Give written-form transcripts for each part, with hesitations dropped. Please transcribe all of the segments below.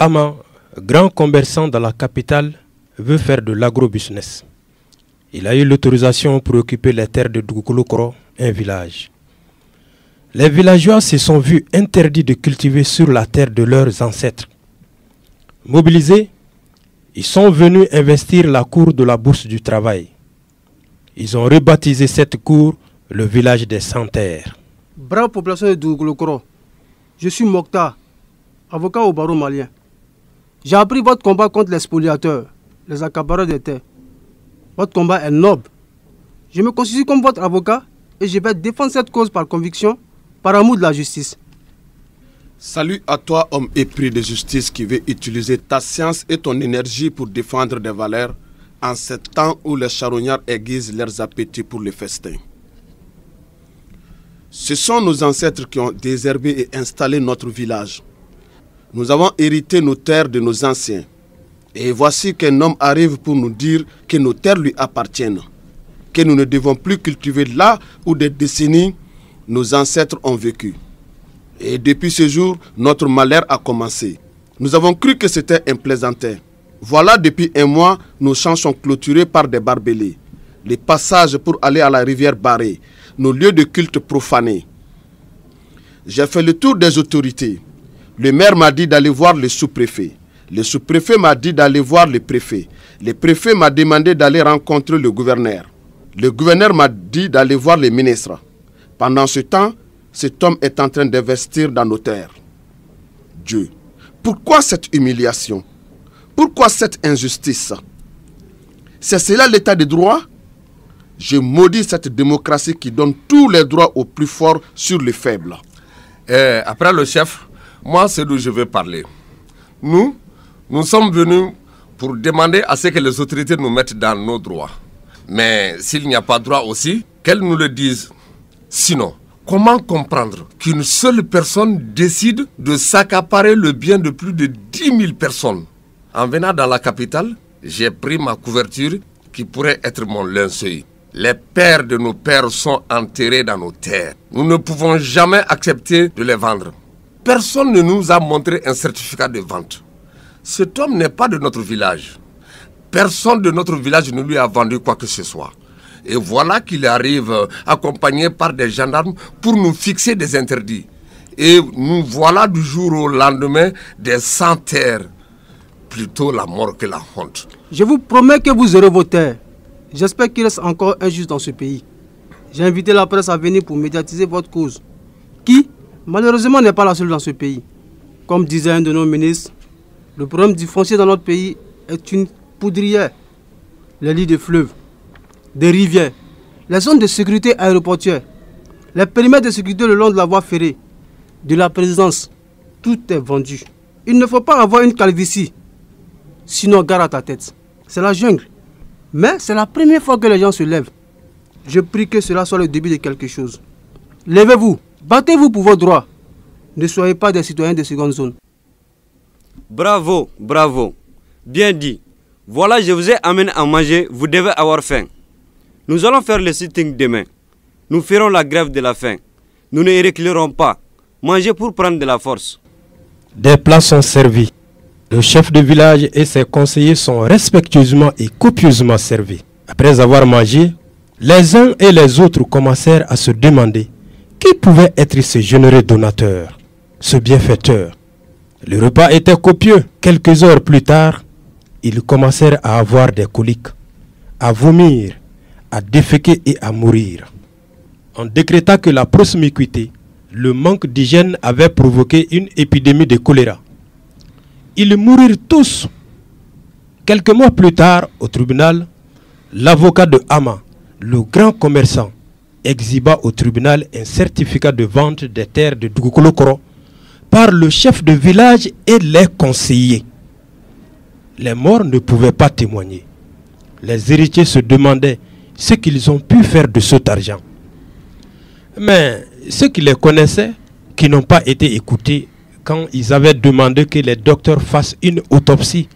Ama, grand commerçant dans la capitale, veut faire de l'agrobusiness. Il a eu l'autorisation pour occuper les terres de Dougoulokoro, un village. Les villageois se sont vus interdits de cultiver sur la terre de leurs ancêtres. Mobilisés, ils sont venus investir la cour de la bourse du travail. Ils ont rebaptisé cette cour le village des sans-terres. Brave population de Dougoulokoro, je suis Mokhtar, avocat au barreau malien. J'ai appris votre combat contre les spoliateurs, les accapareurs des terres. Votre combat est noble. Je me considère comme votre avocat et je vais défendre cette cause par conviction, par amour de la justice. Salut à toi, homme épris de justice qui veut utiliser ta science et ton énergie pour défendre des valeurs en ce temps où les charognards aiguisent leurs appétits pour le festin. Ce sont nos ancêtres qui ont désherbé et installé notre village. Nous avons hérité nos terres de nos anciens. Et voici qu'un homme arrive pour nous dire que nos terres lui appartiennent, que nous ne devons plus cultiver là où des décennies nos ancêtres ont vécu. Et depuis ce jour, notre malheur a commencé. Nous avons cru que c'était un plaisantin. Voilà, depuis un mois, nos champs sont clôturés par des barbelés, les passages pour aller à la rivière barrés, nos lieux de culte profanés. J'ai fait le tour des autorités. Le maire m'a dit d'aller voir le sous-préfet. Le sous-préfet m'a dit d'aller voir le préfet. Le préfet m'a demandé d'aller rencontrer le gouverneur. Le gouverneur m'a dit d'aller voir les ministres. Pendant ce temps, cet homme est en train d'investir dans nos terres. Dieu, pourquoi cette humiliation? Pourquoi cette injustice? C'est cela l'état de droit? Je maudis cette démocratie qui donne tous les droits aux plus forts sur les faibles. Après le chef, moi c'est d'où je veux parler. Nous sommes venus pour demander à ce que les autorités nous mettent dans nos droits. Mais s'il n'y a pas de droit aussi, qu'elles nous le disent. Sinon, comment comprendre qu'une seule personne décide de s'accaparer le bien de plus de 10 000 personnes? En venant dans la capitale, j'ai pris ma couverture qui pourrait être mon linceul. Les pères de nos pères sont enterrés dans nos terres. Nous ne pouvons jamais accepter de les vendre. Personne ne nous a montré un certificat de vente. Cet homme n'est pas de notre village. Personne de notre village ne lui a vendu quoi que ce soit. Et voilà qu'il arrive accompagné par des gendarmes pour nous fixer des interdits. Et nous voilà du jour au lendemain des sans-terres. Plutôt la mort que la honte. Je vous promets que vous aurez vos terres. J'espère qu'il reste encore un juge dans ce pays. J'ai invité la presse à venir pour médiatiser votre cause, qui, malheureusement, n'est pas la seule dans ce pays. Comme disait un de nos ministres, le problème du foncier dans notre pays est une poudrière. Les lits de fleuves, des rivières, les zones de sécurité aéroportuaire, les périmètres de sécurité le long de la voie ferrée, de la présidence, tout est vendu. Il ne faut pas avoir une calvitie, sinon gare à ta tête. C'est la jungle. Mais c'est la première fois que les gens se lèvent. Je prie que cela soit le début de quelque chose. Levez-vous, battez-vous pour vos droits. Ne soyez pas des citoyens de seconde zone. Bravo, bravo. Bien dit. Voilà, je vous ai amené à manger, vous devez avoir faim. Nous allons faire le sitting demain. Nous ferons la grève de la faim. Nous ne reculerons pas. Mangez pour prendre de la force. Des plats sont servis. Le chef de village et ses conseillers sont respectueusement et copieusement servis. Après avoir mangé, les uns et les autres commencèrent à se demander qui pouvait être ce généreux donateur, ce bienfaiteur. Le repas était copieux. Quelques heures plus tard, ils commencèrent à avoir des coliques, à vomir, à déféquer et à mourir. On décréta que la promiscuité, le manque d'hygiène avait provoqué une épidémie de choléra. Ils mourirent tous. Quelques mois plus tard, au tribunal, l'avocat de Ama, le grand commerçant, exhiba au tribunal un certificat de vente des terres de Dougoulokoro par le chef de village et les conseillers. Les morts ne pouvaient pas témoigner. Les héritiers se demandaient ce qu'ils ont pu faire de cet argent. Mais ceux qui les connaissaient, qui n'ont pas été écoutés quand ils avaient demandé que les docteurs fassent une autopsie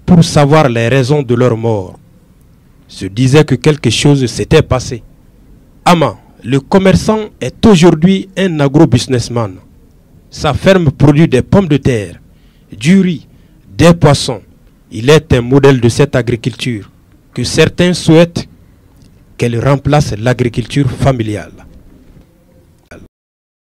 pour savoir les raisons de leur mort, se disaient que quelque chose s'était passé. Ama, le commerçant, est aujourd'hui un agro-businessman. Sa ferme produit des pommes de terre, du riz, des poissons. Il est un modèle de cette agriculture que certains souhaitent qu'elle remplace l'agriculture familiale.